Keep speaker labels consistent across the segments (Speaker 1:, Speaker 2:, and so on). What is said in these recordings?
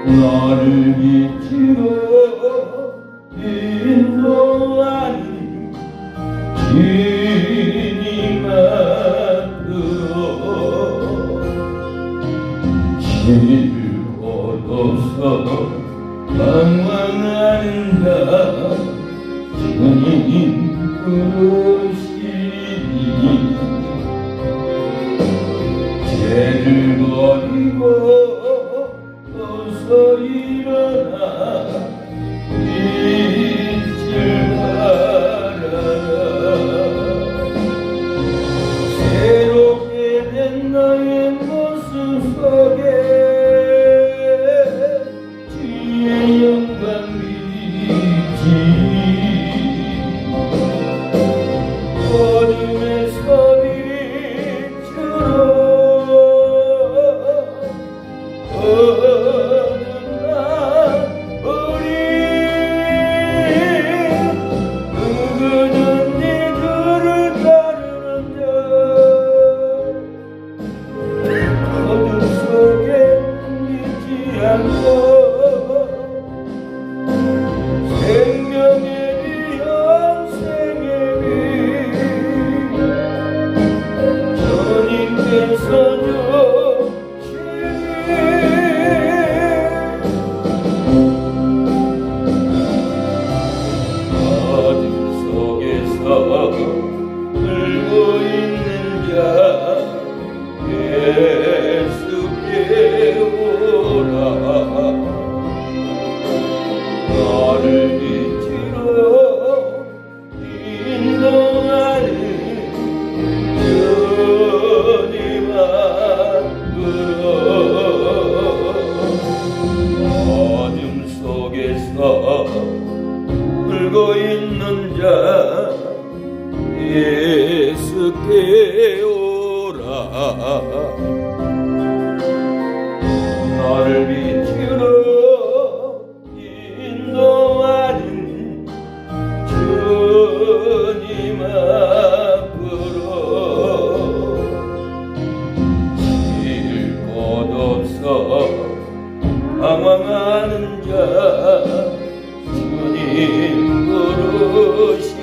Speaker 1: 나를 비추어 인도하는 주님 앞으로 길 얻어서 방황하는 자 주님 부르시니 죄를 버리고 어서 일어나 빛을 발하라. 새롭게 된 너의 모습 속에 주의 영광 비치 어둠에서 빛으로 나를 빛으로 인도하는 주님 앞으로 어둠 속에서 울고 있는 자 예수께 오라. 나를 비추러 인도하는 주님 앞으로 길 곳 없어 방황하는 자 주님 부르시니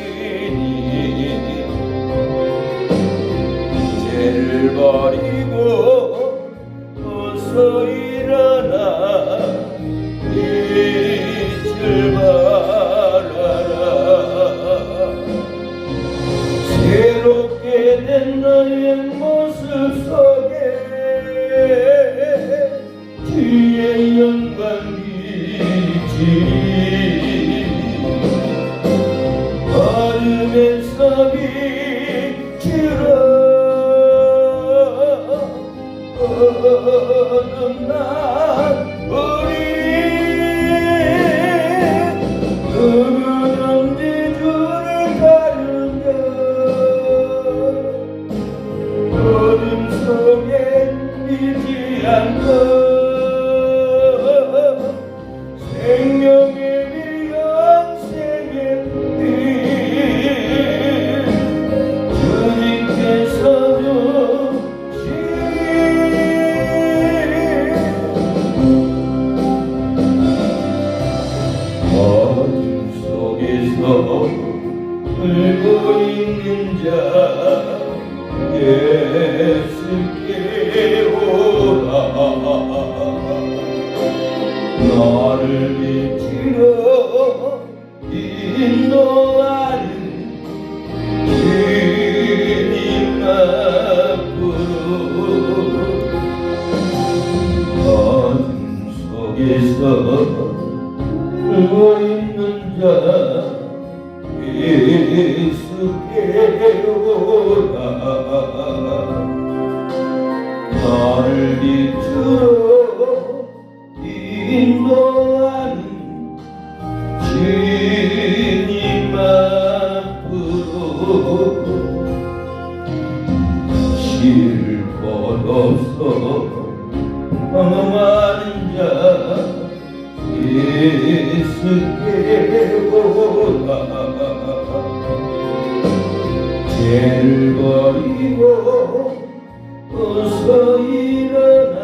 Speaker 1: 죄를 버리고 어서 일어나 빛을 발하라. 새롭게 된 너의 모습 속에 주의 영광 비치니 어둠에서 빛으로 어둠 날 우리 누구든지 주를 따르며 어둠 속에 믿지 않고 생명의 빛 영생의 빛 주님께서 울고 있는 자 예수께 오라. 나를 비추어 인도하는 주님 앞으로 어둠 속에서 울고 있는 자 예수께 오라. 나를 비추어 인도하는 주님 앞으로 길 걷어서 방황하는 자 예수께 오라. 죄를 버리고 어서 일어나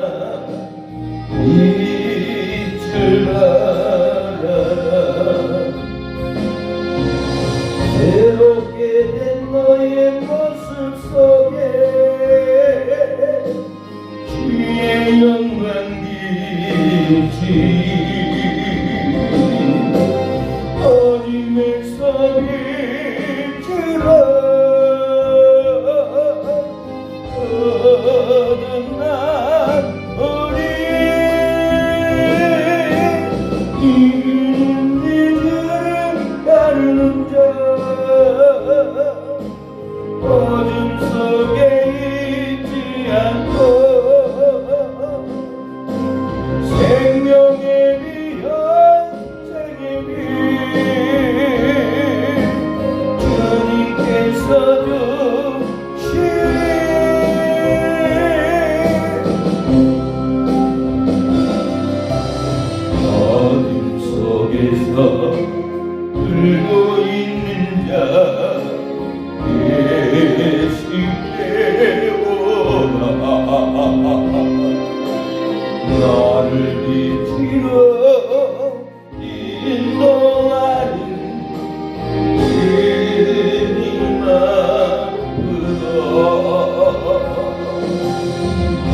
Speaker 1: 빛을 영광기지 어둠에서 비추라 거듭난 우리 이민들을 따르는 자 어둠 속에 있지 않고 생명의 빛 영생의 빛 주님께서 주시네 어둠 속에서 울고 있는 자 예수께 오라 나를 비추러 인도하는 주님 앞으로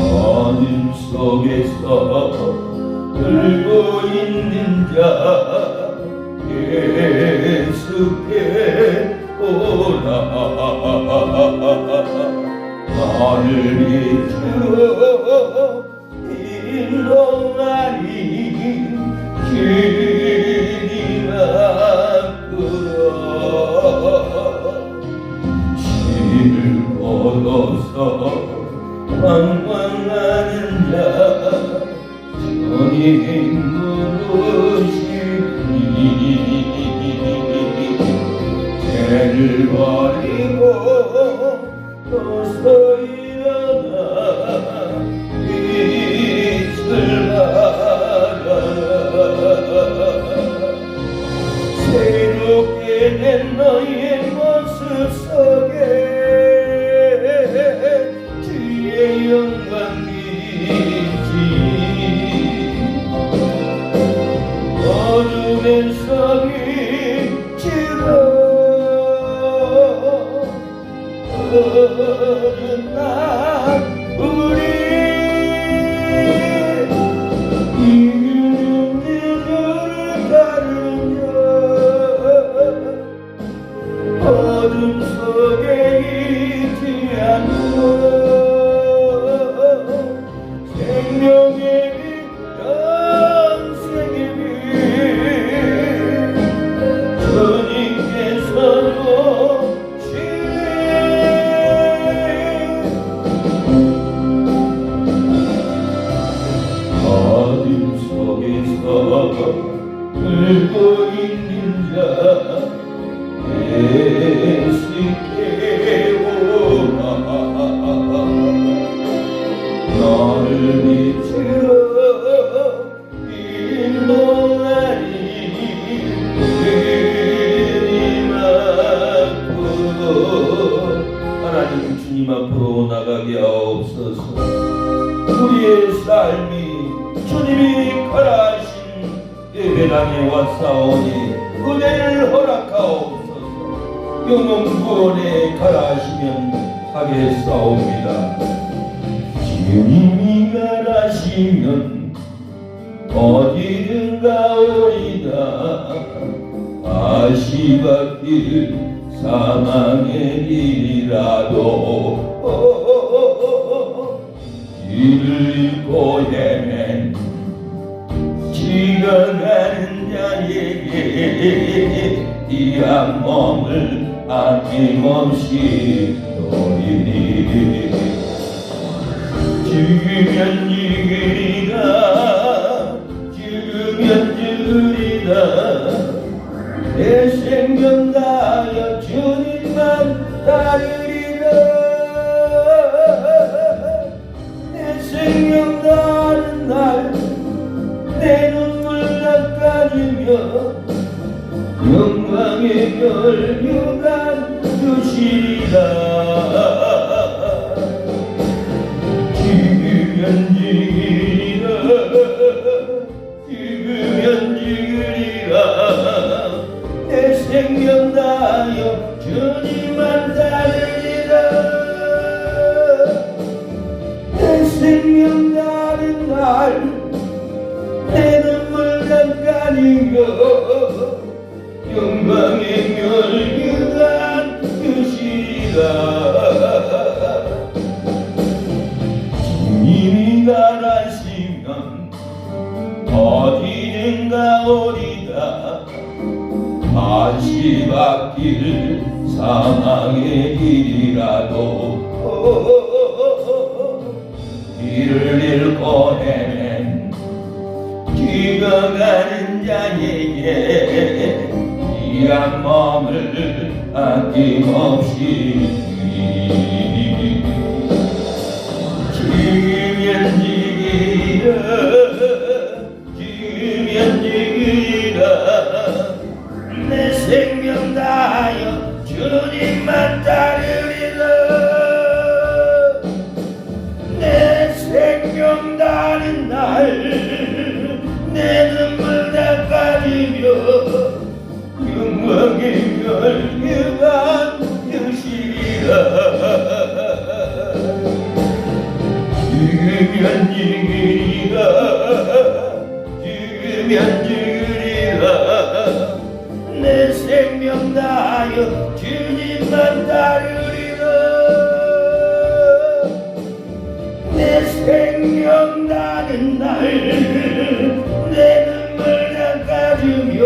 Speaker 1: 어둠 속에서 울고 있는 자 예수께 오라 나를 비추어 인도하니 주님 앞으로 길을 걸어서 방황하는 자 주님 부르시니 죄를 버리고 어서 일어나 빛을 발하라 새롭게 된 너의 모습 속에 주의 영광이지 어둠에서 비추라 거듭난 우리 이민들을 따르며 어둠 속에 있지 않고 생명의 빛 영생의 빛 주님께서 어둠 속에서 울고 있는 자 예수께 오라 너를 비추러 인도하니 주님 앞으로 하나님 주님 앞으로 나가게 하옵소서 우리의 삶이 주님이 허락하신 예배당에 왔사오니 은혜를 허락하옵소서 영혼 구원에 가라하시면 하겠사옵니다 주님이 가라하시면 어디든 가오리다 아시바길 사망의 길이라도 길을 잃고 헤맨 지나가는 자에게 이 한 몸을 아낌없이 노리니 죽으면 죽으리라 죽으면 죽으리라 내 생명 다하여 주님만 따르리라 내 생명 다하는 날 내 눈물 닦아주며 영광의 결류관 주시리라 죽으면 죽으리라 죽으면 죽으리라 내 생명 다하여 주님만 따르리라 내 생명 다하는 내 눈물 닦아주며 영광의 멸류관 주시리라. 주님이 가라시면 어디든가 오리다. 다시 바뀔 사망의 길이라도 길을 잃고 헤맨 죽어가는 자에게 귀한 몸을 아낌없이 지으면 지기라 지으면 지기라. 내 생명 다하여 주님만 따르리라. 내 생명 다하는 날 내 눈물 닦아주며 영광의 멸류관 주시리라. 죽으면 죽으리라 죽으면 죽으리라. 내 생명 다하여 주님만 따르리라. 내 생명 다하는 날 내 눈물 닦아주며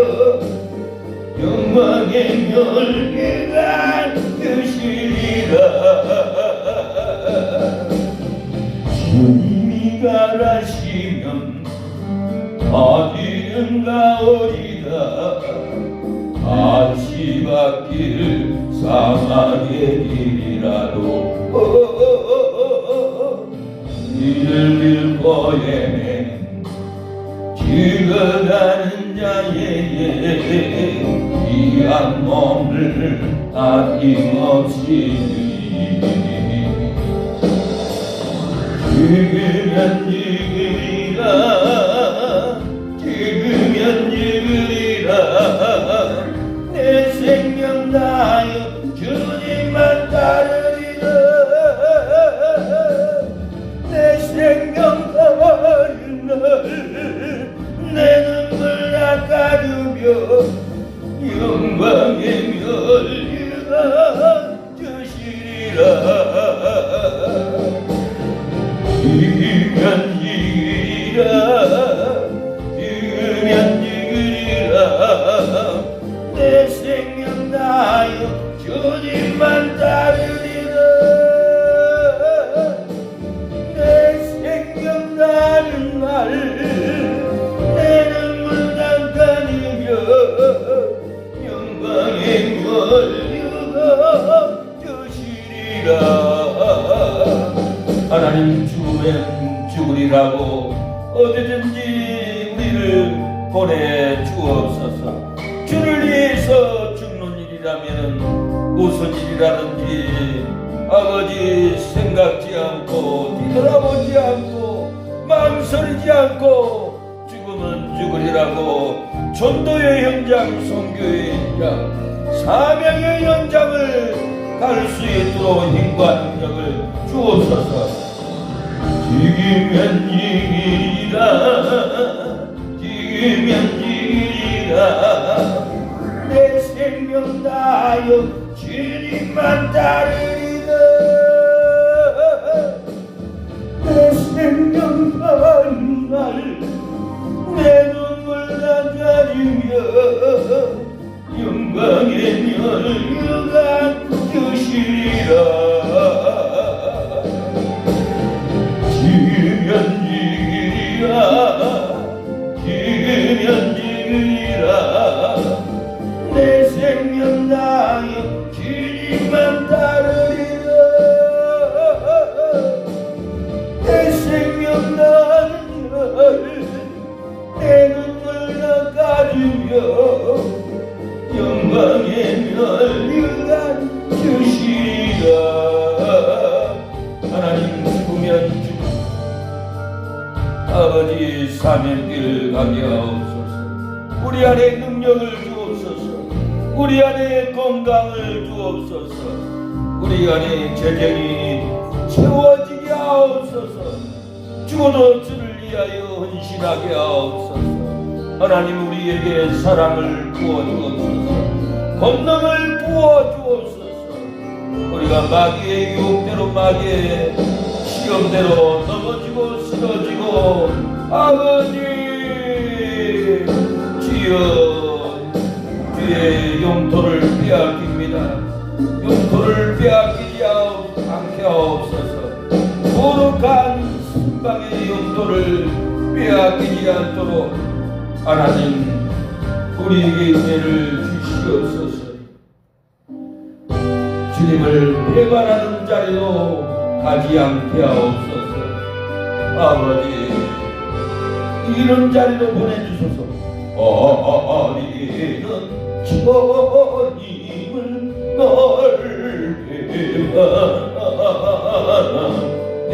Speaker 1: 영광의 멸류관 주시리라. 주님이 가라시면 어디든가 오리다. 다시 바뀔 사망의 길이라도 길을 잃고 헤맨 죽어가는 자에게 귀한 몸을 아낌없이 죽으면 죽으리라 죽으면 죽으리라. 내 생명 다하여 주님만 따르리라. 내 생명 다하는 날 내 눈물 닦아주며 영광의 멸류관 주시리라. 죽으면 죽으리라 죽으면 죽으리라. 내 생명 다하여 주님만 따르리라. 내 생명 다하는 날 내 눈물 닦아주며 영광의 멸류관 주시리라. 하나님 죽으면 죽으리라고 어디든지 우리를 보내주옵소서. 주를 위해서 죽는 일이라면 무슨 일이라든지 아버지 생각지 않고 뒤돌아보지 않고 망설이지 않고 죽으면 죽으리라고 전도의 현장, 선교의 현장, 사명의 현장을 갈 수 있도록 힘과 능력을 주옵소서. 죽으면 죽으리라 죽으면 죽으리라. 내 생명 다하여 주님만 따르리라. 내 생명 다하는 날 내 눈물 닦아주며 영광의 멸류관 주시리라. 죽으면 죽으리라 죽으면 죽으리라. 내 생명 다하여 주님만 따르리라. 내 생명 다하는 날 내 눈물 닦아주며 영광의 멸류관 주시리라. 하나님 죽으면 죽 아버지 사명길 가게 하옵소서. 우리 안에 능력을 주옵소서. 우리 안에 건강을 주옵소서. 우리 안에 재정이 채워지게 하옵소서. 죽어도 주를 위하여 헌신하게 하옵소서. 하나님 우리에게 사랑을 부어주옵소서. 권능을 부어주옵소서. 우리가 마귀의 유혹대로 마귀의 시험대로 넘어지고 쓰러지고 아버지 주여 주의 영토를 빼앗깁니다. 영토를 빼앗기지 않게 하옵소서. 거룩한 순방의 영토를 빼앗기지 않도록 하나님 우리에게 은혜를 주시옵소서. 주님을 배반하는 자리로 가지 않게 하옵소서. 아버지 이런 자리로 보내주소서. 어리는 주님을 넓게만 내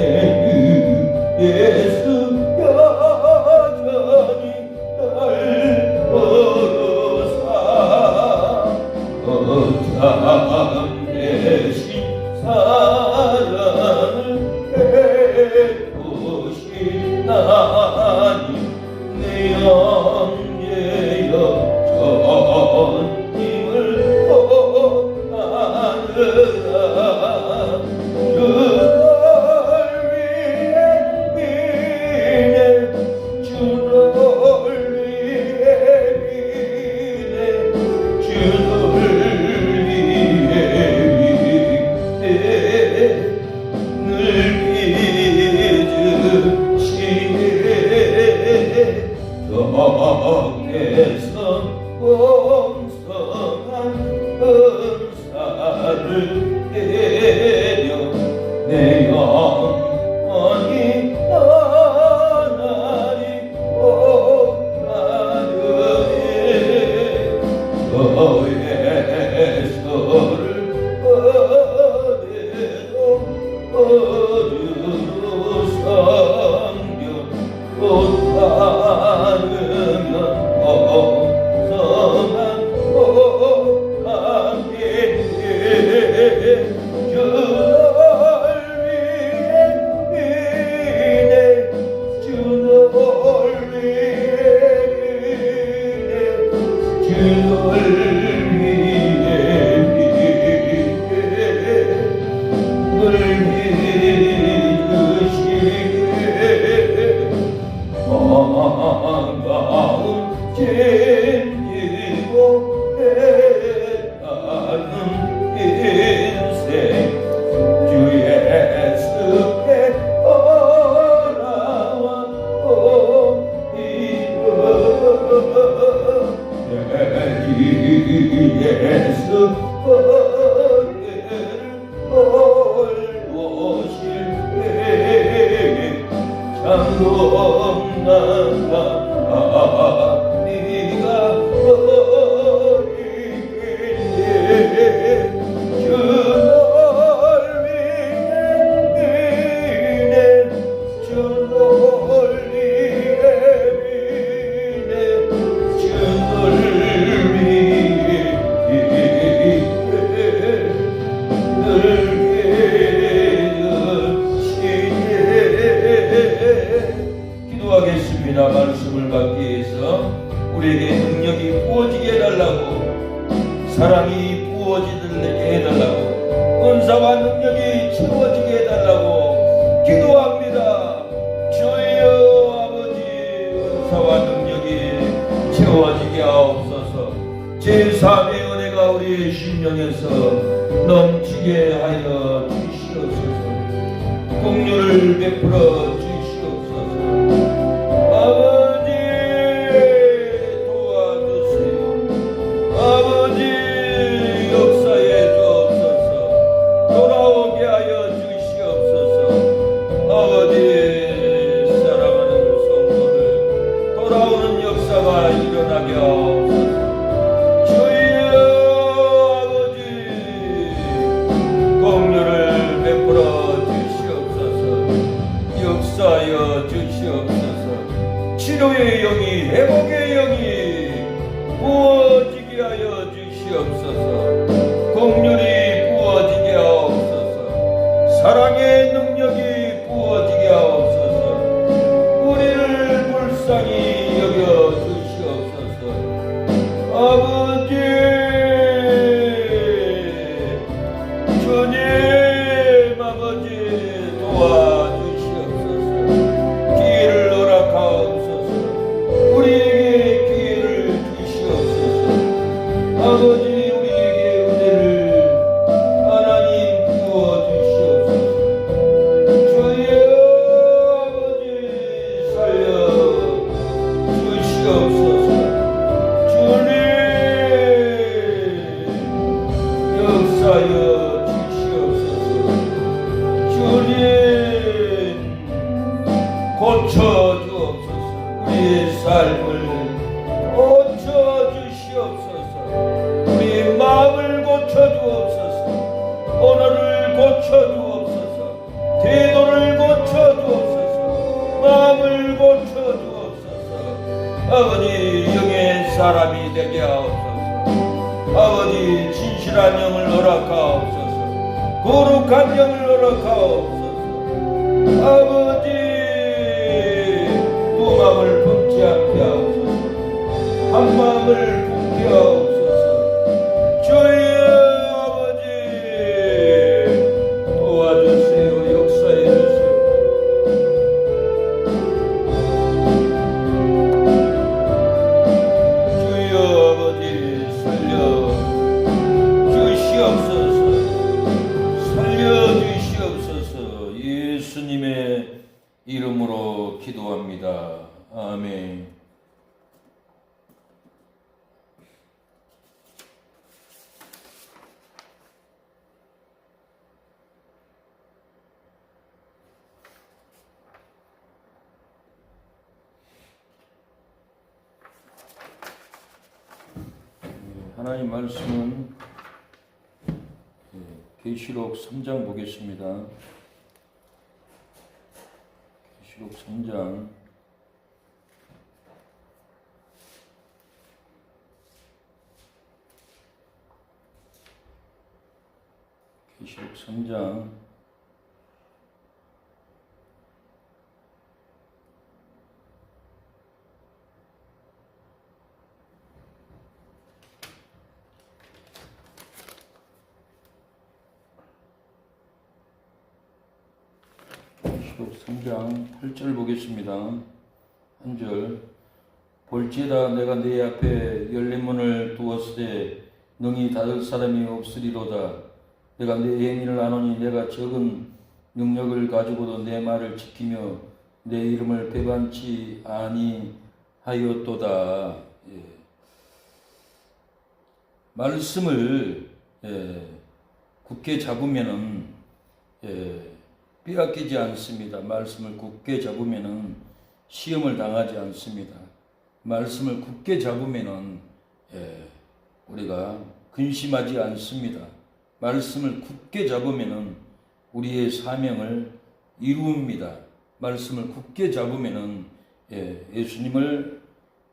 Speaker 1: 예수 여전히 날 걸어사 참되신 사랑을 베푸신 하나님 내 영예여 주님을 원하느라 내 영원히 하나님 원하느니 너의 소를 어디로 섬겨 못하느냐 성한 복함께 기도하겠습니다. 말씀을 받기 위해서 우리에게 능력이 부어지게 해달라고, 사랑이 부어지게 해달라고, 은사와 능력이 채워지게 해달라고 기도합니다. 주여 아버지, 은사와 능력이 채워지게 하옵소서. 제3의 은혜가 우리의 심령에서 넘치게 하여 주시옵소서. 공유를 베풀어 주시옵소서. 아버지 도와주세요. 아버지 역사해 주옵소서. 돌아오게 하여 주시옵소서. 아버지 사랑하는 성도들 돌아오는 역사가 일어나게 하옵소서. 주여 아버지 공유를 베풀어 주시옵소서. 역사하여 주시옵소서. 치료의 영이, 회복의 영이 부어지게 하여 주시옵소서. 공률이 부어지게 하옵소서. 사랑의 능력이 부어지게 하옵소서. 우리를 아버지 우리에게 은혜를 하나님 부어주시옵소서. 주여 아버지 살려 주시옵소서. 주님 역사여 주시옵소서. 주님 고쳐주옵소서. 우리의 삶을 고쳐주시옵소서. 우리의 마음을 고쳐주옵소서. 언어를 고쳐주옵소서. 태도를 고쳐주옵소서. 마음을 고쳐주옵소서. 아버지 영의 사람이 되게 하옵소서. 아버지 진실한 영을 허락하옵소서. 거룩한 영을 허락하옵소서. 아버지 두 마음을 품지 않게 하옵소서. 한 마음을 품게 하옵소서. 주여 아버지 도와주세요. 역사해 주세요. 주여 아버지 살려 주시옵소서. 살려 주시옵소서. 예수님의 이름으로 기도합니다. 아멘. 하나님 말씀은 계시록 3장 보겠습니다. 계시록 3장 계시록 3장 3장 8절 보겠습니다. 1절 볼지어다 내가 네 앞에 열린 문을 두었으되 능히 닫을 사람이 없으리로다. 내가 네 행위를 아노니 내가 적은 능력을 가지고도 내 말을 지키며 내 이름을 배반치 아니하였도다. 말씀을 굳게 잡으면은 빼앗기지 않습니다. 말씀을 굳게 잡으면은 시험을 당하지 않습니다. 말씀을 굳게 잡으면은 우리가 근심하지 않습니다. 말씀을 굳게 잡으면은 우리의 사명을 이루옵니다. 말씀을 굳게 잡으면은 예수님을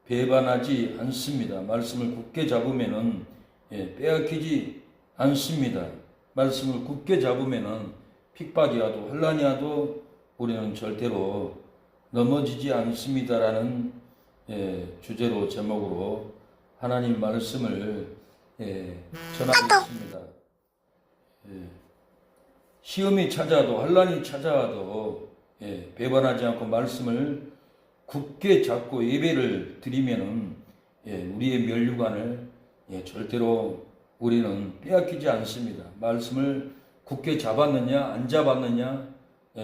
Speaker 1: 배반하지 않습니다. 말씀을 굳게 잡으면은 빼앗기지 않습니다. 말씀을 굳게 잡으면은 핍박이 와도 환난이 와도 우리는 절대로 넘어지지 않습니다라는 주제로 제목으로 하나님 말씀을 전하고 있습니다. 시험이 찾아와도 환난이 찾아와도 배반하지 않고 말씀을 굳게 잡고 예배를 드리면은 우리의 면류관을 절대로 우리는 빼앗기지 않습니다. 말씀을 굳게 잡았느냐 안 잡았느냐,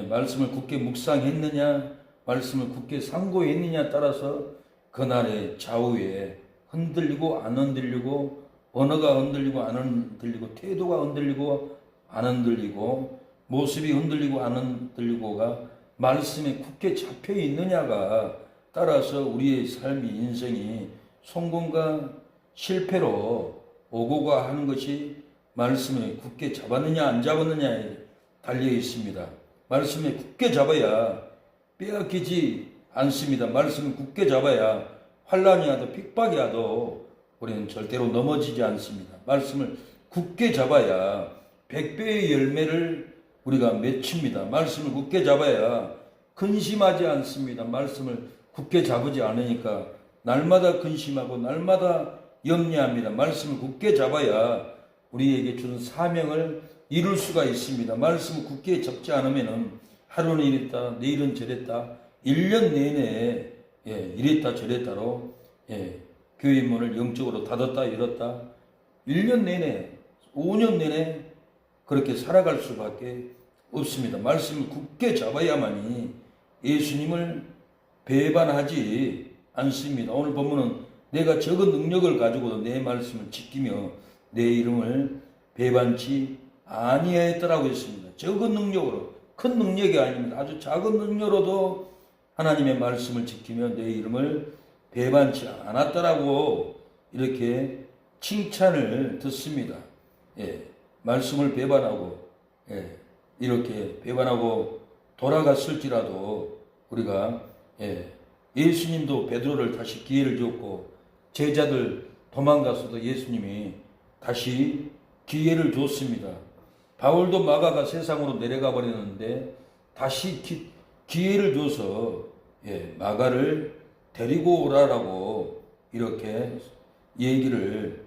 Speaker 1: 말씀을 굳게 묵상했느냐, 말씀을 굳게 상고했느냐 따라서 그날의 좌우에 흔들리고 안 흔들리고, 언어가 흔들리고 안 흔들리고, 태도가 흔들리고 안 흔들리고, 모습이 흔들리고 안 흔들리고가 말씀에 굳게 잡혀 있느냐가 따라서 우리의 삶이, 인생이 성공과 실패로 오고 가 하는 것이 말씀에 굳게 잡았느냐 안 잡았느냐에 달려 있습니다. 말씀에 굳게 잡아야 빼앗기지 않습니다. 말씀을 굳게 잡아야 환난이 와도 핍박이 와도 우리는 절대로 넘어지지 않습니다. 말씀을 굳게 잡아야 100배의 열매를 우리가 맺힙니다. 말씀을 굳게 잡아야 근심하지 않습니다. 말씀을 굳게 잡지 않으니까 날마다 근심하고 날마다 염려합니다. 말씀을 굳게 잡아야 우리에게 준 사명을 이룰 수가 있습니다. 말씀을 굳게 잡지 않으면 하루는 이랬다, 내일은 저랬다, 1년 내내 이랬다 저랬다로 교회 문을 영적으로 닫았다 열었다 1년 내내, 5년 내내 그렇게 살아갈 수밖에 없습니다. 말씀을 굳게 잡아야만이 예수님을 배반하지 않습니다. 오늘 본문은 내가 적은 능력을 가지고도 내 말씀을 지키며 내 이름을 배반치 아니하였더라고 했습니다. 적은 능력으로, 큰 능력이 아닙니다. 아주 작은 능력으로도 하나님의 말씀을 지키며 내 이름을 배반치 않았더라고 이렇게 칭찬을 듣습니다. 예, 말씀을 배반하고 이렇게 배반하고 돌아갔을지라도 우리가 예수님도 베드로를 다시 기회를 줬고 제자들 도망가서도 예수님이 다시 기회를 줬습니다. 바울도 마가가 세상으로 내려가 버렸는데 다시 기회를 줘서 마가를 데리고 오라라고 이렇게 얘기를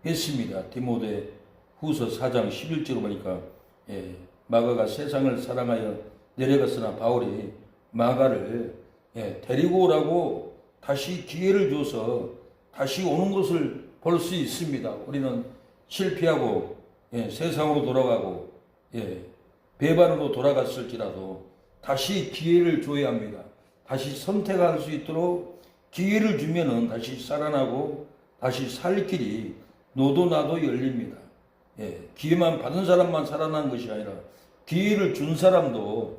Speaker 1: 했습니다. 디모데 후서 4장 11절로 보니까 마가가 세상을 사랑하여 내려갔으나 바울이 마가를 데리고 오라고 다시 기회를 줘서 다시 오는 것을 볼 수 있습니다. 우리는 실패하고 세상으로 돌아가고 배반으로 돌아갔을지라도 다시 기회를 줘야 합니다. 다시 선택할 수 있도록 기회를 주면은 다시 살아나고 다시 살 길이 너도 나도 열립니다. 기회만 받은 사람만 살아나는 것이 아니라 기회를 준 사람도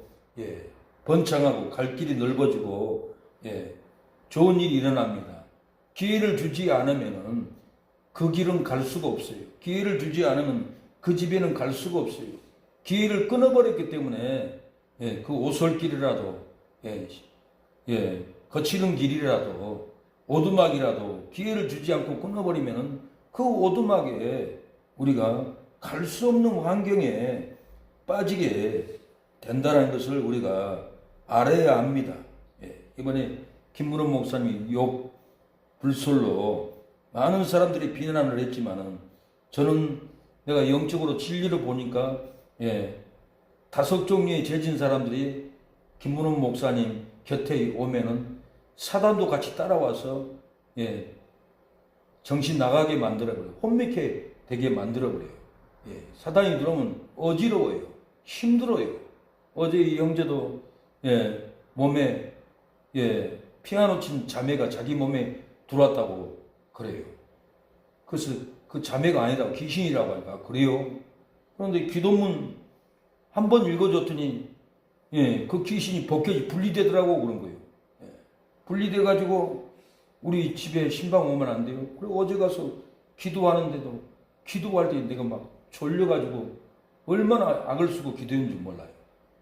Speaker 1: 번창하고 갈 길이 넓어지고 좋은 일이 일어납니다. 기회를 주지 않으면은 그 길은 갈 수가 없어요. 기회를 주지 않으면 그 집에는 갈 수가 없어요. 기회를 끊어버렸기 때문에 그 오솔길이라도 거치는 길이라도 오두막이라도 기회를 주지 않고 끊어버리면은 그 오두막에 우리가 갈 수 없는 환경에 빠지게 된다는 것을 우리가 알아야 합니다. 이번에 김문원 목사님이 욕 불솔로 많은 사람들이 비난을 했지만은 저는 내가 영적으로 진리를 보니까 5종류의 죄진 사람들이 김문원 목사님 곁에 오면은 사단도 같이 따라와서 정신 나가게 만들어버려요. 혼미케 되게 만들어버려요. 사단이 들어오면 어지러워요. 힘들어요. 어제 이 형제도 몸에 피아노 친 자매가 자기 몸에 들어왔다고 그래요. 그래서 그 자매가 아니라고 귀신이라고 하니까 그래요. 그런데 기도문 한 번 읽어줬더니 그 귀신이 분리되더라고 그런 거예요. 분리돼가지고 우리 집에 신방 오면 안 돼요. 그리고 어제 가서 기도하는데도 기도할 때 내가 막 졸려가지고 얼마나 악을 쓰고 기도했는지 몰라요.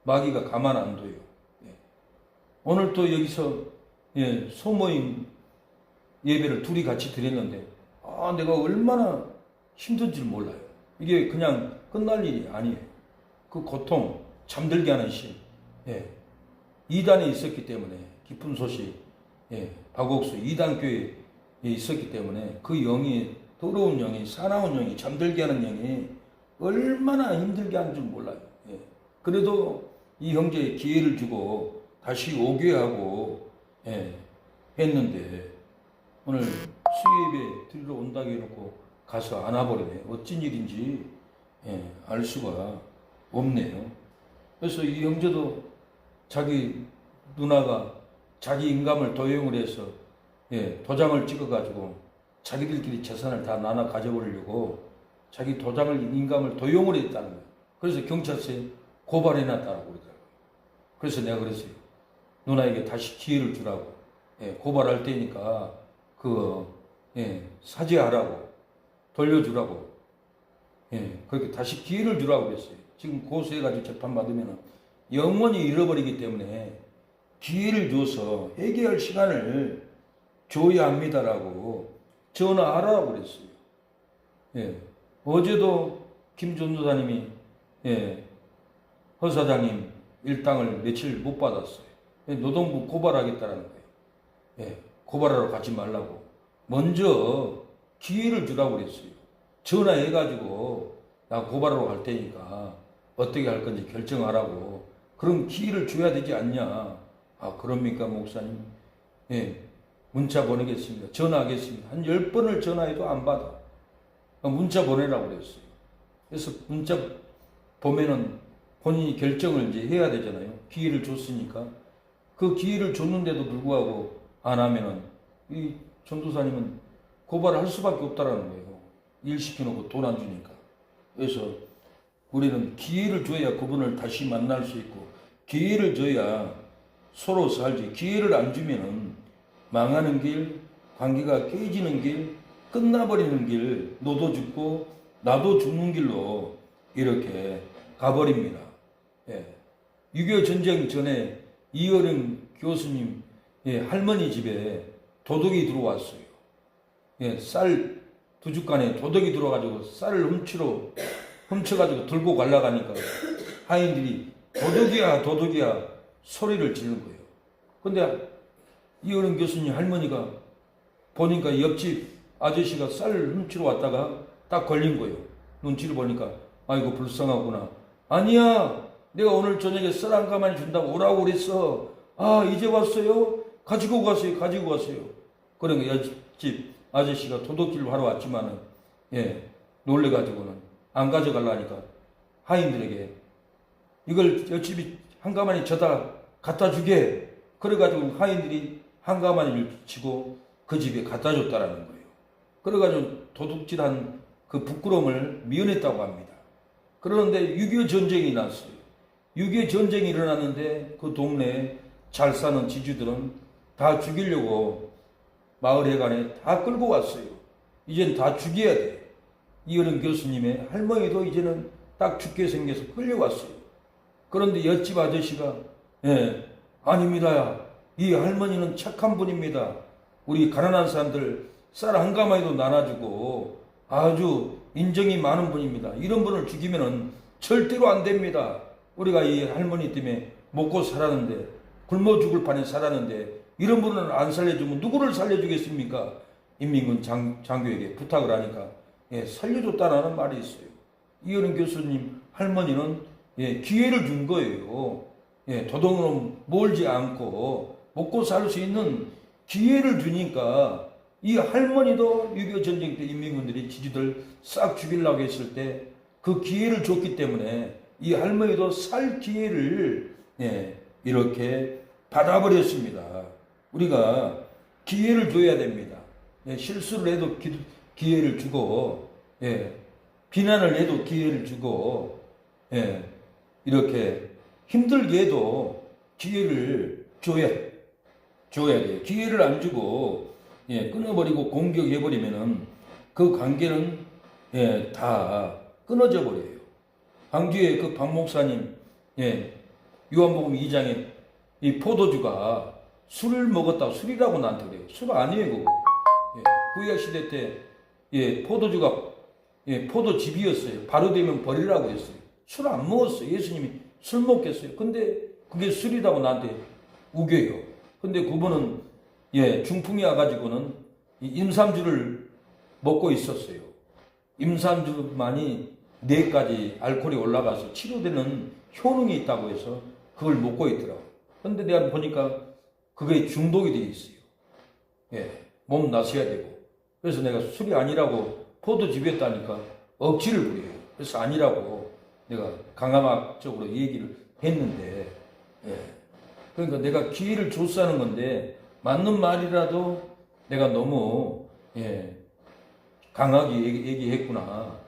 Speaker 1: 마귀가 가만 안 둬요. 오늘 또 여기서 소모임 예배를 둘이 같이 드렸는데 내가 얼마나 힘든지 몰라요. 이게 그냥 끝날 일이 아니에요. 그 고통, 잠들게 하는 심, 이단에 있었기 때문에 깊은 소식, 박옥수 이단교회에 있었기 때문에 그 영이 더러운 영이 사나운 영이 잠들게 하는 영이 얼마나 힘들게 하는 줄 몰라요. 그래도 이 형제에 기회를 주고 다시 오게 하고 했는데 오늘 수요예배 드리러 온다고 해놓고 가서 안아버리네. 어쩐 일인지 알 수가 없네요. 그래서 이 형제도 자기 누나가 자기 인감을 도용을 해서 도장을 찍어가지고 자기들끼리 재산을 다 나눠 가져버리려고 자기 도장을 인감을 도용을 했다는 거예요. 그래서 경찰서에 고발해놨다고 그러더라고요. 그래서 내가 그랬어요. 누나에게 다시 기회를 주라고. 고발할 테니까 사죄하라고 돌려주라고. 그렇게 다시 기회를 주라고 그랬어요. 지금 고소해가지고 재판받으면 영원히 잃어버리기 때문에 기회를 줘서 회개할 시간을 줘야 합니다라고 전화하라고 그랬어요. 어제도 김 전도사님이 허 사장님 일당을 며칠 못 받았어요. 노동부 고발하겠다는 거예요. 고발하러 가지 말라고. 먼저 기회를 주라고 그랬어요. 전화해가지고 나 고발하러 갈 테니까 어떻게 할 건지 결정하라고. 그럼 기회를 줘야 되지 않냐. 그럽니까 목사님? 문자 보내겠습니다. 전화하겠습니다. 한 10번을 전화해도 안 받아. 문자 보내라고 그랬어요. 그래서 문자 보면은 본인이 결정을 이제 해야 되잖아요. 기회를 줬으니까. 그 기회를 줬는데도 불구하고 안 하면은 이 전도사님은 고발을 할 수밖에 없다라는 거예요. 일 시켜놓고 돈 안 주니까. 그래서 우리는 기회를 줘야 그분을 다시 만날 수 있고, 기회를 줘야 서로 살지. 기회를 안 주면은 망하는 길, 관계가 깨지는 길, 끝나버리는 길, 너도 죽고 나도 죽는 길로 이렇게 가버립니다. 예. 6.25 전쟁 전에 이어령 교수님 할머니 집에 도둑이 들어왔어요. 쌀 두 주간에 도둑이 들어와가지고 쌀을 훔쳐가지고 들고 가려가니까 하인들이 도둑이야 도둑이야 소리를 지르는 거예요. 근데 이어령 교수님 할머니가 보니까 옆집 아저씨가 쌀을 훔치러 왔다가 딱 걸린 거예요. 눈치를 보니까 아이고 불쌍하구나. 아니야, 내가 오늘 저녁에 쌀 한 가마니 준다고 오라고 그랬어. 아, 이제 왔어요? 가지고 가세요. 그러니까 옆집 아저씨가 도둑질을 하러 왔지만은 놀래가지고는 안 가져가려니까 하인들에게 이걸 옆집이 한 가마니 저다 갖다 주게. 그래가지고 하인들이 한 가마니를 치고 그 집에 갖다 줬다라는 거예요. 그래가지고 도둑질한 그 부끄러움을 미연했다고 합니다. 그런데 6.25 전쟁이 났어요. 6.25 전쟁이 일어났는데 그 동네에 잘 사는 지주들은 다 죽이려고 마을 해관에 다 끌고 왔어요. 이젠 다 죽여야 돼. 이어령 교수님의 할머니도 이제는 딱 죽게 생겨서 끌려왔어요. 그런데 옆집 아저씨가 아닙니다. 이 할머니는 착한 분입니다. 우리 가난한 사람들 쌀 한 가마에도 나눠주고 아주 인정이 많은 분입니다. 이런 분을 죽이면은 절대로 안 됩니다. 우리가 이 할머니 때문에 먹고 살았는데, 굶어 죽을 판에 살았는데 이런 분은 안 살려주면 누구를 살려주겠습니까? 인민군 장교에게 부탁을 하니까 살려줬다라는 말이 있어요. 이어령 교수님 할머니는 기회를 준 거예요. 도둑으로 몰지 않고 먹고 살 수 있는 기회를 주니까 이 할머니도 6.25 전쟁 때 인민군들이 지주들 싹 죽이려고 했을 때 그 기회를 줬기 때문에 이 할머니도 살 기회를 이렇게 받아버렸습니다. 우리가 기회를 줘야 됩니다. 실수를 해도 기회를 주고, 비난을 해도 기회를 주고, 이렇게 힘들게 해도 기회를 줘야 돼요. 기회를 안 주고, 끊어버리고 공격해버리면은 그 관계는 다 끊어져 버려요. 광주에 그 박 목사님, 요한복음 2장에 이 포도주가 술을 먹었다, 술이라고 나한테 그래요. 술 아니에요, 그거. 구약시대 때, 포도주가, 포도즙이었어요. 바로 되면 버리라고 했어요. 술 안 먹었어요. 예수님이 술 먹겠어요. 근데 그게 술이라고 나한테 우겨요. 근데 그분은, 중풍이 와가지고는 임산주를 먹고 있었어요. 임산주만이 4가지 알코올이 올라가서 치료되는 효능이 있다고 해서 그걸 먹고 있더라고요. 근데 내가 보니까 그게 중독이 되어 있어요. 몸 나서야 되고. 그래서 내가 술이 아니라고 포도즙이었다니까 억지를 부려요. 그래서 아니라고 내가 강화막적으로 얘기를 했는데, 그러니까 내가 기회를 줬다는 건데, 맞는 말이라도 내가 너무, 강하게 얘기했구나.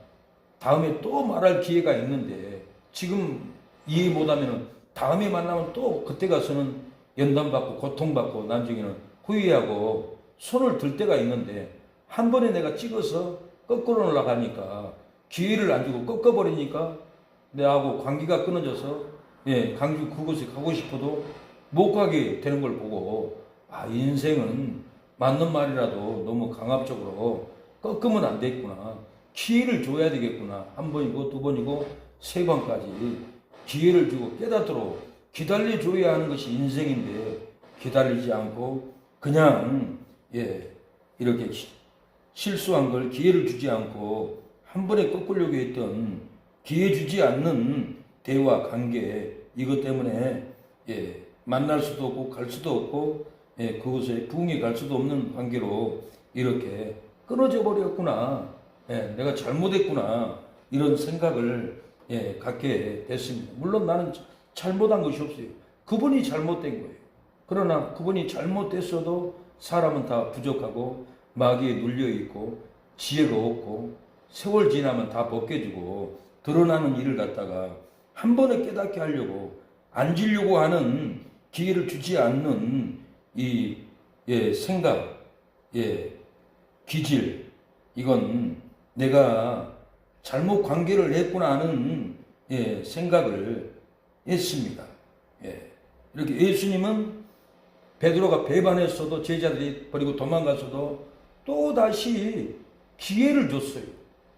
Speaker 1: 다음에 또 말할 기회가 있는데, 지금 이해 못하면 다음에 만나면 또 그때 가서는 연단받고 고통받고 나중에는 후회하고 손을 들 때가 있는데, 한 번에 내가 찍어서 거꾸로 올라가니까 기회를 안 주고 꺾어버리니까 내하고 관계가 끊어져서 강주 그곳에 가고 싶어도 못 가게 되는 걸 보고, 인생은 맞는 말이라도 너무 강압적으로 꺾으면 안 되겠구나. 기회를 줘야 되겠구나. 한 번이고 두 번이고 세 번까지 기회를 주고 깨닫도록 기다려줘야 하는 것이 인생인데, 기다리지 않고 그냥 이렇게 실수한 걸 기회를 주지 않고 한 번에 꺾으려고 했던, 기회 주지 않는 대화 관계, 이것 때문에 만날 수도 없고 갈 수도 없고 그곳에 부흥이 갈 수도 없는 관계로 이렇게 끊어져 버렸구나. 내가 잘못했구나 이런 생각을 갖게 됐습니다. 물론 나는 잘못한 것이 없어요. 그분이 잘못된 거예요. 그러나 그분이 잘못됐어도 사람은 다 부족하고 마귀에 눌려 있고 지혜가 없고 세월 지나면 다 벗겨지고 드러나는 일을 갖다가 한 번에 깨닫게 하려고 앉으려고 하는 기회를 주지 않는 이 생각, 기질, 이건 내가 잘못 관계를 했구나 하는 생각을 했습니다. 이렇게 예수님은 베드로가 배반했어도 제자들이 버리고 도망갔어도 또 다시 기회를 줬어요.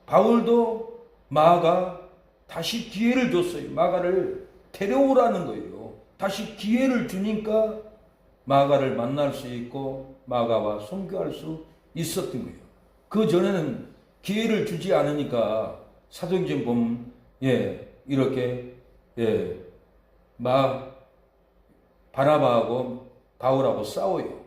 Speaker 1: 바울도 마가 다시 기회를 줬어요. 마가를 데려오라는 거예요. 다시 기회를 주니까 마가를 만날 수 있고 마가와 선교할 수 있었던 거예요. 그 전에는 기회를 주지 않으니까 사도행전 보면 이렇게 바나바하고 바울하고 싸워요.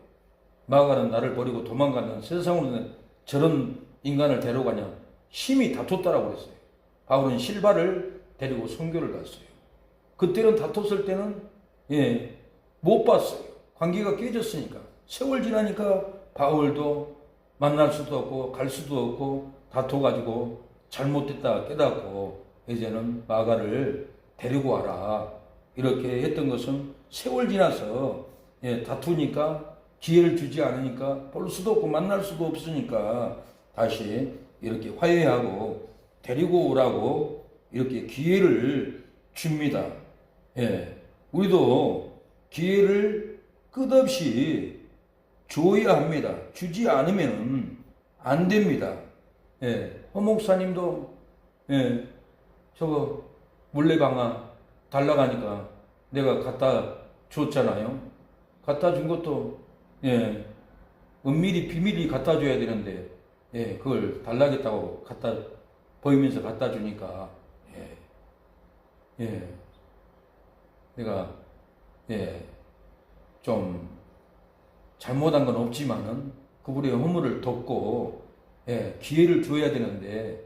Speaker 1: 마가는 나를 버리고 도망가는 세상으로는 저런 인간을 데려가냐 심히 다퉜다라고 그랬어요. 바울은 실바를 데리고 선교를 갔어요. 그때는 다퉜을 때는 못 봤어요. 관계가 깨졌으니까. 세월 지나니까 바울도 만날 수도 없고 갈 수도 없고 다퉈가지고 잘못됐다 깨닫고 이제는 마가를 데리고 와라 이렇게 했던 것은 세월 지나서 다투니까 기회를 주지 않으니까 볼 수도 없고 만날 수도 없으니까 다시 이렇게 화해하고 데리고 오라고 이렇게 기회를 줍니다. 우리도 기회를 끝없이 줘야 합니다. 주지 않으면 안 됩니다. 허 목사님도 저거 물레방아 달라가니까 내가 갖다 줬잖아요. 갖다 준 것도 은밀히 비밀히 갖다 줘야 되는데 그걸 달라겠다고 갖다 보이면서 갖다 주니까 내가 좀 잘못한 건 없지만은 그분의 허물을 덮고 기회를 줘야 되는데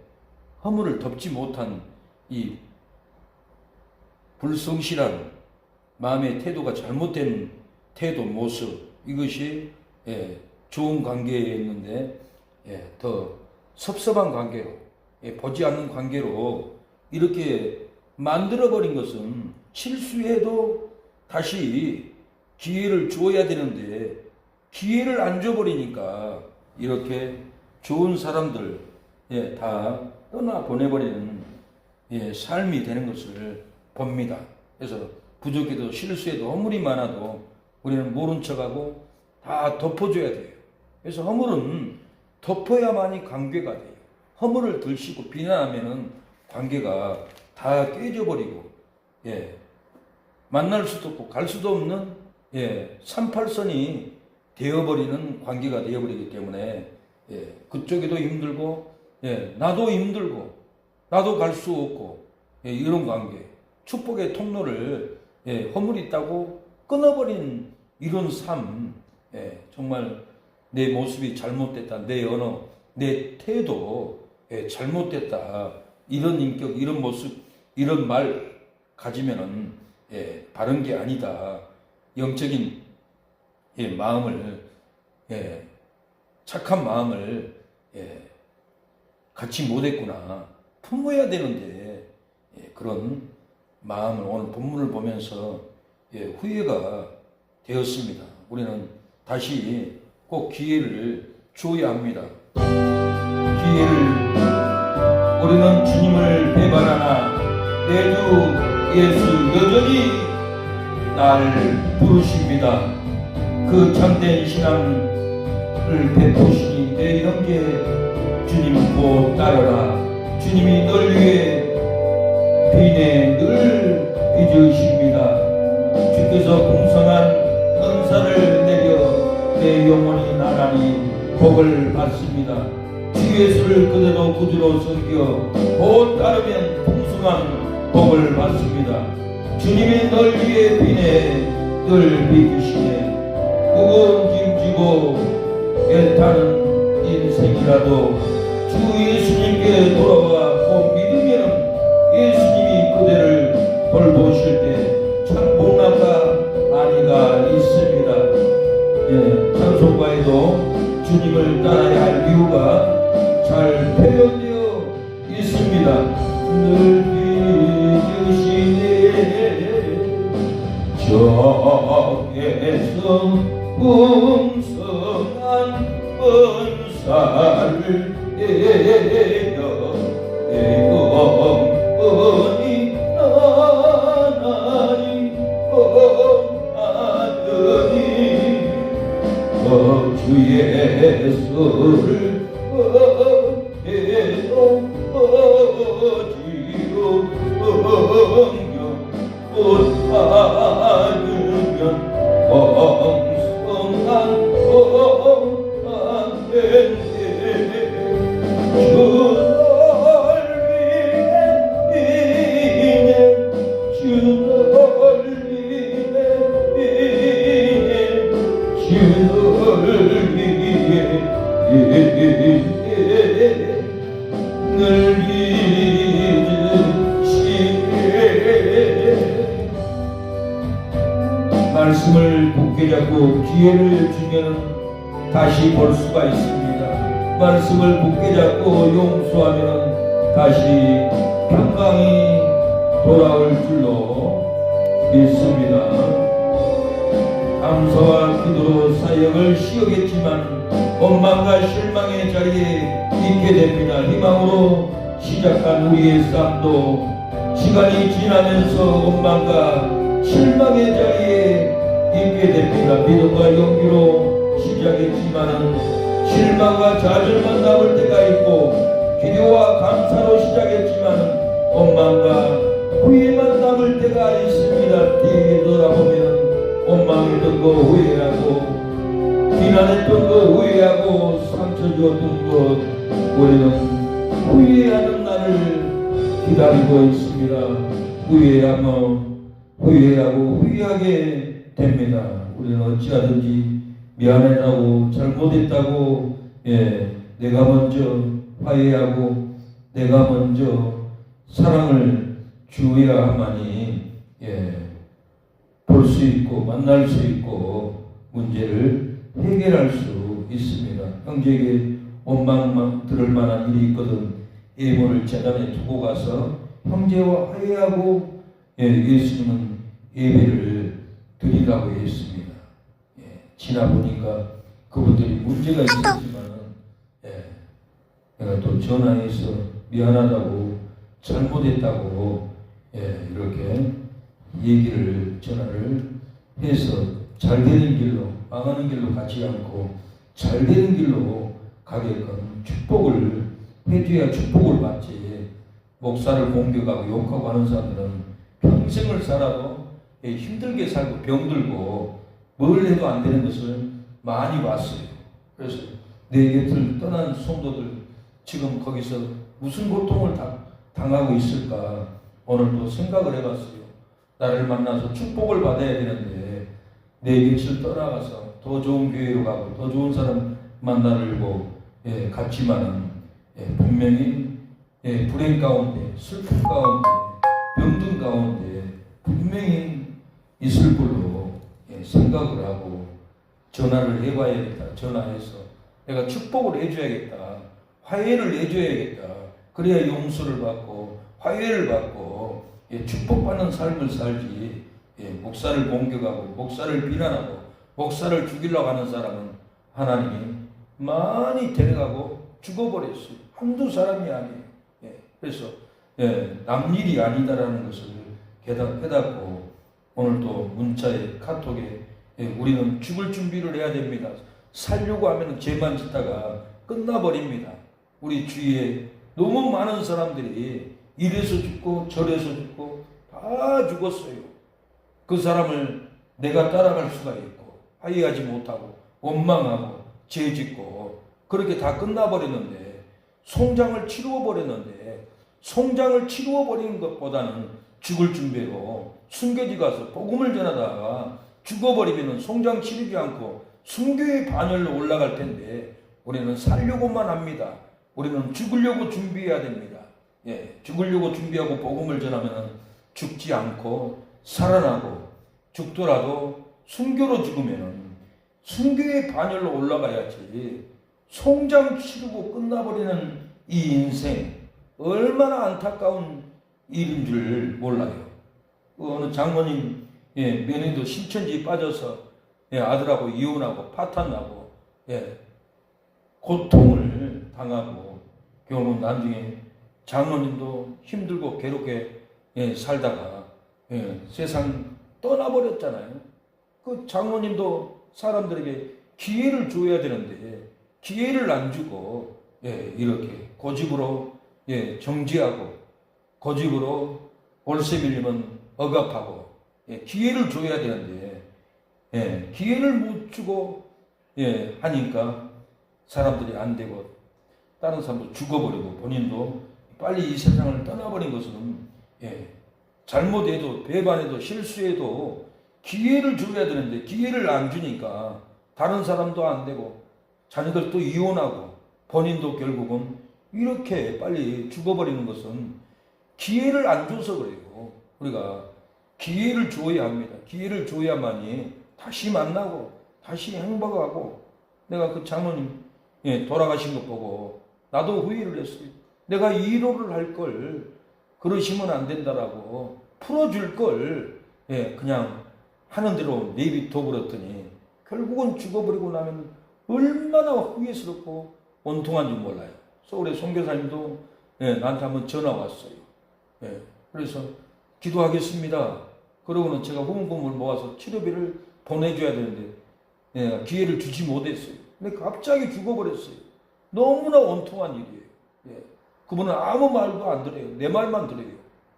Speaker 1: 허물을 덮지 못한 이 불성실한 마음의 태도가 잘못된 태도 모습 이것이 좋은 관계였는데 더 섭섭한 관계로 보지 않는 관계로 이렇게 만들어버린 것은 실수해도 다시 기회를 줘야 되는데 기회를 안 줘버리니까 이렇게 좋은 사람들 다 떠나보내버리는 삶이 되는 것을 봅니다. 그래서 부족해도 실수해도 허물이 많아도 우리는 모른 척하고 다 덮어줘야 돼요. 그래서 허물은 덮어야만이 관계가 돼요. 허물을 들시고 비난하면은 관계가 다 깨져버리고 만날 수도 없고 갈 수도 없는 38선이 되어버리는 관계가 되어버리기 때문에 그쪽에도 힘들고 나도 힘들고 나도 갈 수 없고 이런 관계 축복의 통로를 허물이 있다고 끊어버린 이런 삶 정말 내 모습이 잘못됐다 내 언어 내 태도 잘못됐다 이런 인격 이런 모습 이런 말 가지면은 바른 게 아니다 영적인 마음을 착한 마음을 갖지 못했구나 품어야 되는데 그런 마음을 오늘 본문을 보면서 후회가 되었습니다. 우리는 다시 꼭 기회를 줘야 합니다. 기회를 우리는 주님을 배반하나 내 주 예수 여전히 나를 부르십니다. 그 참된 신앙을 베푸시니 내 형제 주님 곧 따르라. 주님이 널 위해 빈에 늘 빚으십니다. 주께서 풍성한 은사를 내려 내 영혼이 나란히 복을 받습니다. 주 예수를 그대로 구주로 섬겨 곧 따르면 풍성한 복을 받습니다. 주님이 널 위해 빈에 늘 빚으시네. 무거운 짐 지고 애타는 인생이라도 주 예수님께 돌아와 믿으면 예수님이 그대를 돌보실 때 참 복락과 안위가 있습니다. 예, 찬송가에도 주님을 따라야 할 이유가 잘 표현되어 있습니다. 늘 믿으시네 저에서 풍성한 은사를 영원히 하나님 아들이 주의 수를 어지로 못하면 성한 늘 믿으시네 말씀을 굳게 잡고 기회를 주면 다시 볼 수가 있습니다. 말씀을 굳게 잡고 용서하면 다시 평강이 돌아올 줄로 믿습니다. 감사와 기도로 사역을 쉬어겠지만 원망과 실망의 자리에 있게 됩니다. 희망으로 시작한 우리의 삶도 시간이 지나면서 원망과 실망의 자리에 있게 됩니다. 믿음과 용기로 시작했지만 실망과 좌절만 남을 때가 있고 기도와 감사로 시작했지만 원망과 후회만 남을 때가 있습니다. 뒤돌아보면 원망했던 거 후회하고 비난했던 거 후회하고 상처 주었던 것 우리는 후회하는 날을 기다리고 있습니다. 후회하고 후회하게 됩니다. 우리는 어찌하든지 미안하다고 잘못했다고 내가 먼저 화해하고 내가 먼저 사랑을 주어야만이 볼 수 있고 만날 수 있고 문제를 해결할 수 있습니다. 형제에게 원망만 들을 만한 일이 있거든 예물을 제단에 두고 가서 형제와 화해하고 예수님은 예배를 드리라고 했습니다. 지나 보니까 그분들이 문제가 있었지만 내가 또 전화해서 미안하다고 잘못했다고 이렇게 얘기를 전화를 해서 잘 되는 길로 망하는 길로 가지 않고 잘 되는 길로 가게끔 축복을 해줘야 축복을 받지. 목사를 공격하고 욕하고 하는 사람들은 평생을 살아도 힘들게 살고 병들고 뭘 해도 안 되는 것을 많이 봤어요. 그래서 내 곁을 떠난 성도들 지금 거기서 무슨 고통을 당하고 있을까 오늘도 생각을 해봤어요. 나를 만나서 축복을 받아야 되는데 내 곁을 떠나가서 더 좋은 교회로 가고 더 좋은 사람 만나려고 갔지만은 분명히 불행 가운데 슬픔 가운데 병든 가운데 분명히 있을 걸로 생각을 하고 전화를 해봐야겠다. 전화해서 내가 축복을 해줘야겠다. 화해를 해줘야겠다. 그래야 용서를 받고 화해를 받고 축복받는 삶을 살지. 목사를 공격하고 목사를 비난하고 목사를 죽이려고 하는 사람은 하나님이 많이 데려가고 죽어버렸어요. 한두 사람이 아니에요. 그래서 남일이 아니다라는 것을 깨닫고 오늘도 문자에 카톡에 우리는 죽을 준비를 해야 됩니다. 살려고 하면 죄만 짓다가 끝나버립니다. 우리 주위에 너무 많은 사람들이 이래서 죽고 저래서 죽고 다 죽었어요. 그 사람을 내가 따라갈 수가 있고 화해하지 못하고 원망하고 죄짓고 그렇게 다 끝나버렸는데 송장을 치루어버렸는데 송장을 치루어버리는 것보다는 죽을 준비로 순교지 가서 복음을 전하다가 죽어버리면 송장 치르지 않고 순교의 반열로 올라갈 텐데 우리는 살려고만 합니다. 우리는 죽으려고 준비해야 됩니다. 예, 죽으려고 준비하고 복음을 전하면 죽지 않고 살아나고, 죽더라도 순교로 죽으면 순교의 반열로 올라가야지 송장 치르고 끝나버리는 이 인생 얼마나 안타까운 일인 줄 몰라요. 어느 장모님 며느리도 신천지에 빠져서 아들하고 이혼하고 파탄나고 고통을 당하고 결국은 나중에 장모님도 힘들고 괴롭게 살다가 세상 떠나버렸잖아요. 그 장모님도 사람들에게 기회를 줘야 되는데 기회를 안 주고 이렇게 고집으로 정지하고 고집으로 월세 빌리면 억압하고 기회를 줘야 되는데 기회를 못 주고 하니까 사람들이 안 되고 다른 사람도 죽어버리고 본인도 빨리 이 세상을 떠나버린 것은 잘못해도 배반해도 실수해도 기회를 줘야 되는데 기회를 안 주니까 다른 사람도 안 되고 자녀들도 이혼하고 본인도 결국은 이렇게 빨리 죽어버리는 것은 기회를 안 줘서 그래요. 우리가 기회를 줘야 합니다. 기회를 줘야만이 다시 만나고 다시 행복하고. 내가 그 장모님 돌아가신 거 보고 나도 후회를 했어요. 내가 위로를 할 걸, 그러시면 안 된다라고 풀어줄 걸 그냥 하는 대로 내비둬 버렸더니 결국은 죽어버리고 나면 얼마나 후회스럽고 원통한 줄 몰라요. 서울의 선교사님도 나한테 한번 전화 왔어요. 그래서 기도하겠습니다. 그러고는 제가 후원금을 모아서 치료비를 보내줘야 되는데 기회를 주지 못했어요. 근데 갑자기 죽어버렸어요. 너무나 원통한 일이에요. 그분은 아무 말도 안 들어요. 내 말만 들어요.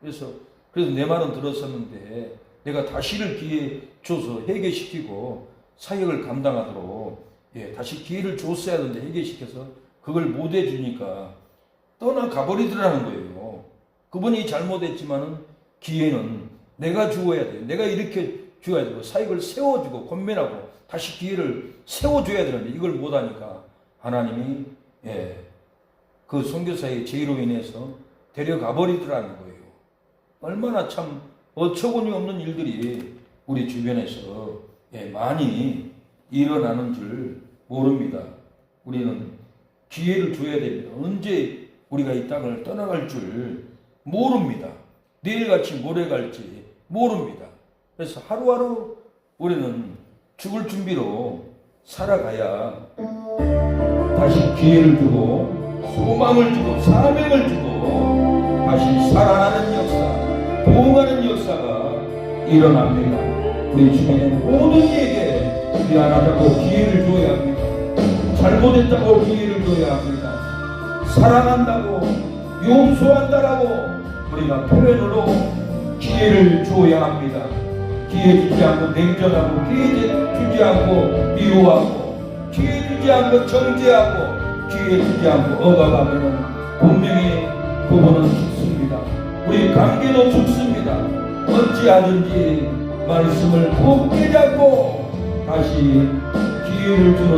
Speaker 1: 그래서 내 말은 들었었는데 내가 다시를 기회 줘서 해결시키고 사역을 감당하도록 다시 기회를 줬어야 하는데 해결시켜서 그걸 못 해주니까 떠나가버리더라는 거예요. 그분이 잘못했지만은 기회는 내가 주어야 돼요. 내가 이렇게 줘야 되고 사역을 세워주고 권면하고 다시 기회를 세워줘야 되는데 이걸 못하니까 하나님이 그 선교사의 죄로 인해서 데려가 버리더라는 거예요. 얼마나 참 어처구니 없는 일들이 우리 주변에서 많이 일어나는 줄 모릅니다. 우리는 기회를 줘야 됩니다. 언제 우리가 이 땅을 떠나갈 줄 모릅니다. 내일 갈지 모레 갈지 모릅니다. 그래서 하루하루 우리는 죽을 준비로 살아가야 다시 기회를 주고 소망을 주고 사명을 주고 다시 살아나는 역사, 부흥하는 역사가 일어납니다. 우리 주변의 모든 이에게 미안하다고 기회를 줘야 합니다. 잘못했다고 기회를 줘야 합니다. 사랑한다고 용서한다라고 우리가 표현으로 기회를 줘야 합니다. 기회 주지 않고 냉정하고 기회 주지 않고 미워하고 기회 주지 않고 정죄하고 기회 주지 않고 억압하면 분명히 그분은 죽습니다. 우리 관계도 죽습니다. 어찌하든지 말씀을 굳게 잡고 다시 기회를 주는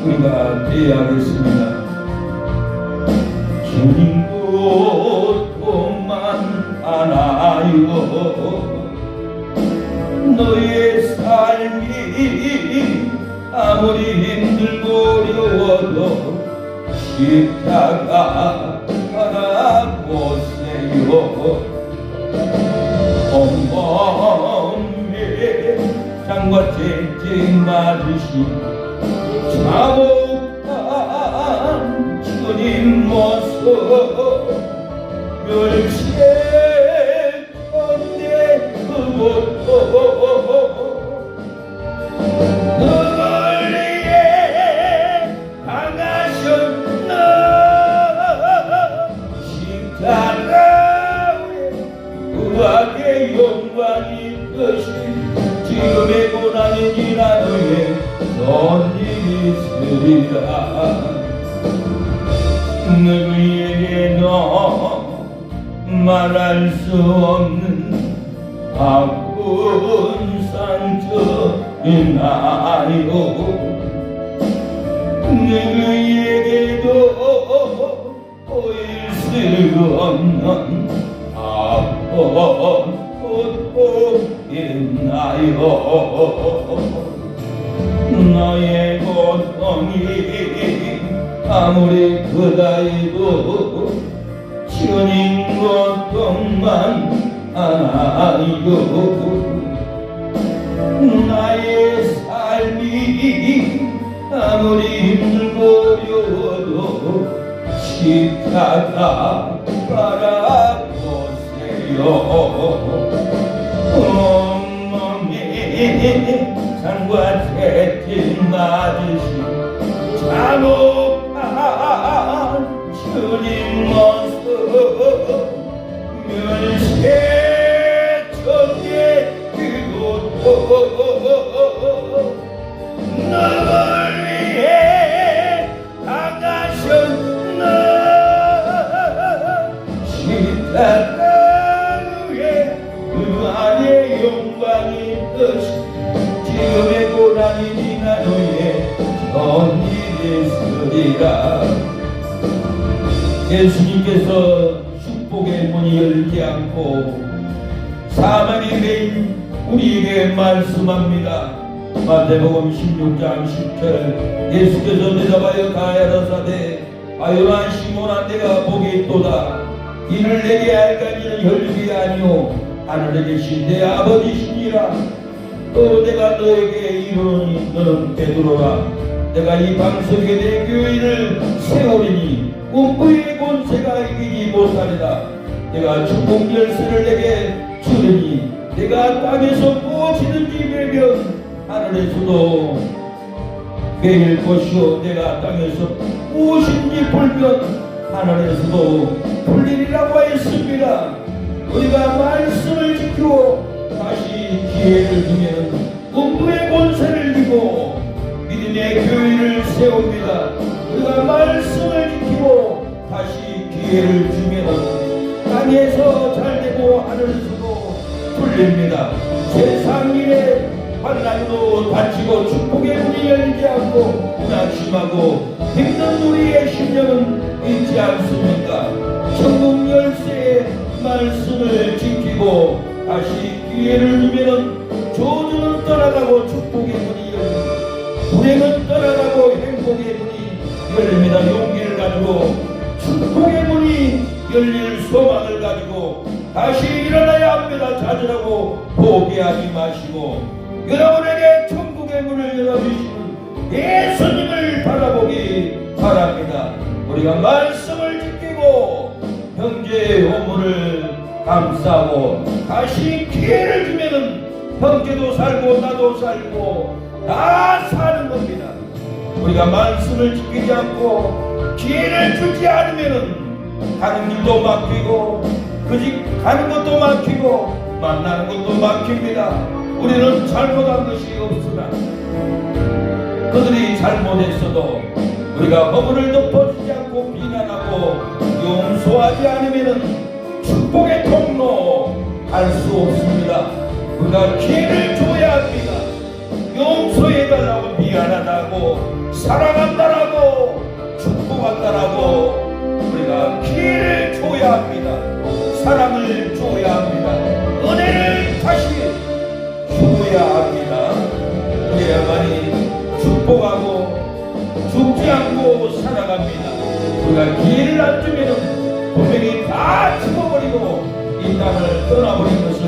Speaker 1: 우리가 되어야겠습니다. 주님도 돈만 하나요. 너의 삶이 아무리 힘들고 어려워도 십자가 바라보세요. 온몸에 장과 쟁쟁 맞으신 자복한 주님 모습 멸시의 건대 그곳도 널 위해 강하셨나 십자가 의학의 영광이 것이 지금의 고난이 지나도에 손님이 있으리라. 누구에게도 말할 수 없는 아픈 상처이나요. 누구에게도 보일 수 없는 아픔이나요. 나의 고통이 아무리 크다해도 주님 고통만 알아요. 나의 삶이 아무리 힘들고 어려워도 십자가 바라보세요. 온몸에 산과 채찍 맞으신 잔혹한 주님 모습 멸시적게 그곳도 너를 위해 당하셨나. 십자가 위에 그 안에 영광이 뜻이 지금의 고난이 지난 후에 정리됐으리라. 예수님께서 축복의 문이 열지 않고 사망의 매인 우리에게 말씀합니다. 마태복음 16장 10절 예수께서 대답하여 가야라사대 아요나 시몬아 내가 복이 있도다. 이를 내게 알까지는 혈육이 아니오 하늘에 계신 내 아버지시니라. 또 내가 너에게 이르노니 너는 베드로라. 내가 이 방석에 내 교회를 세우리니 음부의 권세가 이기지 못하리라. 내가 축복 열쇠를 내게 주리니 내가 땅에서 무엇이든지 매면 하늘에서도 매일 것이요 내가 땅에서 무엇인지 풀면 하늘에서도 풀리리라고 했습니다. 우리가 말씀을 지키고 다시 기회를 주면 음부의 권세를 주고 믿음의 교회를 세웁니다. 우리가 말씀을 지키고 다시 기회를 주면 땅에서 잘되고 하늘에서도 풀립니다. 세상 일에 환난도 다치고 축복의 문이 열리지 않고 낙심하고 힘든 우리의 심령은 있지 않습니까? 천국 열쇠의 말씀을 지키고 다시 기회를 주면은 저주는 떠나가고 축복의 문이 열립니다. 불행은 떠나가고 행복의 문이 열립니다. 용기를 가지고 축복의 문이 열릴 소망을 가지고 다시 일어나야 합니다. 좌절하고 포기하지 마시고 여러분에게 천국의 문을 열어주시는 예수님을 바라보기 바랍니다. 우리가 말씀을 지키고 형제의 허물을 감싸고 다시 기회를 주면은 형제도 살고 나도 살고 다 사는 겁니다. 우리가 말씀을 지키지 않고 기회를 주지 않으면은 가는 길도 막히고 그 집 가는 것도 막히고 만나는 것도 막힙니다. 우리는 잘못한 것이 없으나 그들이 잘못했어도 우리가 허물을 덮어주지 않고 비난하고 용서하지 않으면 축복의 통로 갈 수 없습니다. 우리가 기회를 줘야 합니다. 용서해달라고 미안하다고 사랑한다라고 축복한다라고 우리가 기회를 줘야 합니다. 사랑을 줘야 합니다. 은혜를 다시 줘야 합니다. 그래야만이 축복하고 죽지 않고 살아갑니다. 우리가 기회를 안 주면 분명히 다 죽어버리고 이 땅을 떠나버린 것을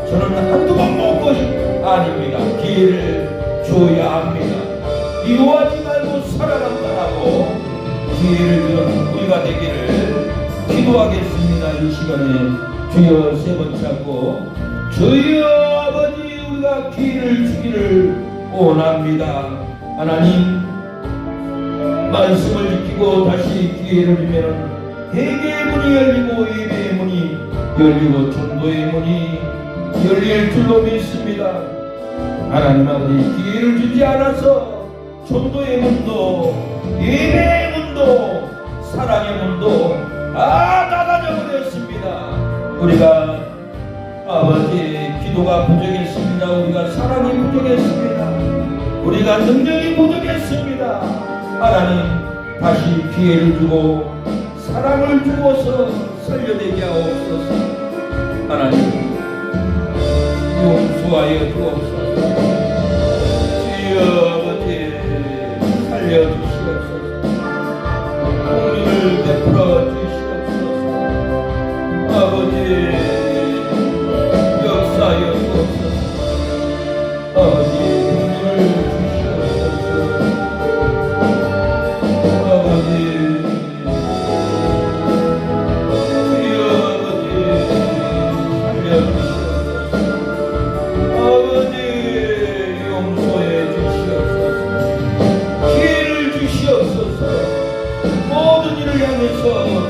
Speaker 1: 저는 한두 번 본 것이 아닙니다. 기회를 줘야 합니다. 미워하지 말고 살아간다라고 기회를 주는 우리가 되기를 기도하겠습니다. 이 시간에 주여 세 번 찾고 주여 아버지 우리가 기회를 주기를 원합니다. 하나님 말씀을 지키고 다시 기회를 주면 회개의 문이 열리고 예배의 문이 열리고 전도의 문이 열릴 줄로 믿습니다. 하나님 아버지 기회를 주지 않아서 전도의 문도 예배의 문도 사랑의 문도 다 닫아져 버렸습니다. 우리가 아버지 기도가 부족했습니다. 우리가 사랑이 부족했습니다. 우리가 능력이 부족했습니다. 하나님 다시 기회를 주고 사랑을 주어서 살려내게 하옵소서. 하나님 용서하여 주옵소서. 주여 아버지 살려주시옵소서. 공의를 베풀어 주시옵소서. 아버지 역사하여 주옵소서. 아버지 공의를 주시옵소서. 아버지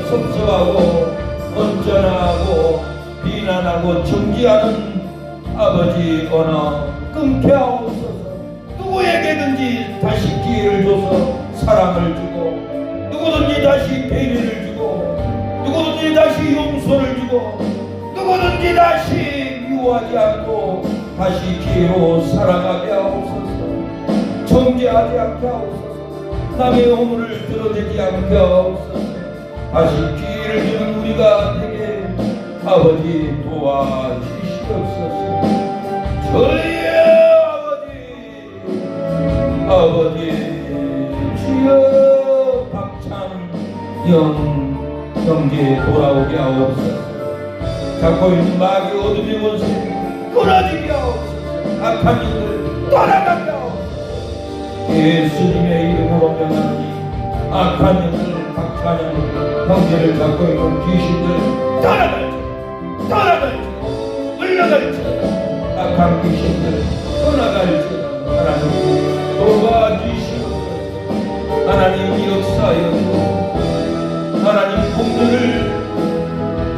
Speaker 1: 섭섭하고 언짢아하고 비난하고 정지하는 아버지 언어 끊게 하옵소서. 누구에게든지 다시 기회를 줘서 사랑을 주고, 누구든지 다시 배려를 주고, 누구든지 다시 용서를 주고, 누구든지 다시 미워하지 않고 다시 기회로 살아가게 하옵소서. 정죄하지 않게 하옵소서. 남의 허물을 드러내지 않게 하옵소서. 다시 기회를 주는 우리가 되게 아버지 도와주시옵소서. 저희의 아버지 주여 박찬영 형제 돌아오게 하옵소서. 잡고 있는 마귀 어둠의 권세 끊어지게 하옵소서. 악한 일들 떠나가게 하옵소서. 예수님의 이름으로 명하니 악한 일들 박찬영 형제를 잡고 있는 귀신들 떠나갈지어다. 물러갈지어다. 악한 귀신들 떠나갈지어다. 하나님 도와주시옵소서. 하나님 역사하여 주옵소서. 하나님 공들을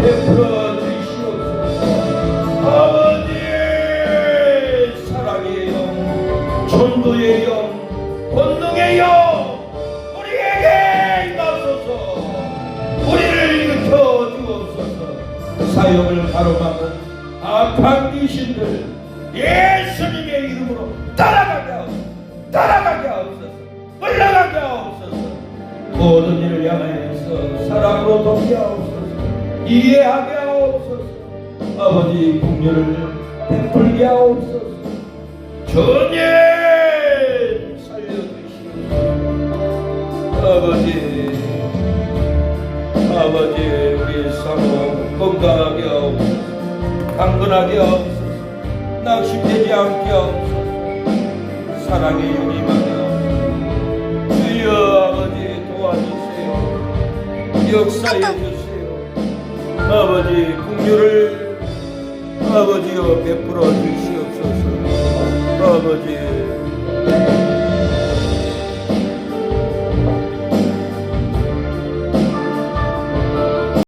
Speaker 1: 베풀어 주시옵소서. 아버지 사랑의 영, 전도의 영, 권능의 영 우리에게 임하소서. 우리를 일으켜 주옵소서. 사역을 가로막은 악한 귀신들 예수님의 이름으로 따라가게 하옵소서. 물러가게 하옵소서. 모든 일을 향하여서 사랑으로 돕게 하옵소서. 이해하게 하옵소서. 아버지 긍휼을 베풀게 하옵소서. 전혀 아버지 우리 사모 건강하게 하옵소서. 강건하게 하옵소서. 낙심되지 않게 하옵소서. 사랑의 영이 임하게 하옵소서. 주여 아버지 도와주세요. 역사해 주세요. 아버지 긍휼을 아버지여 베풀어 주시옵소서. 아버지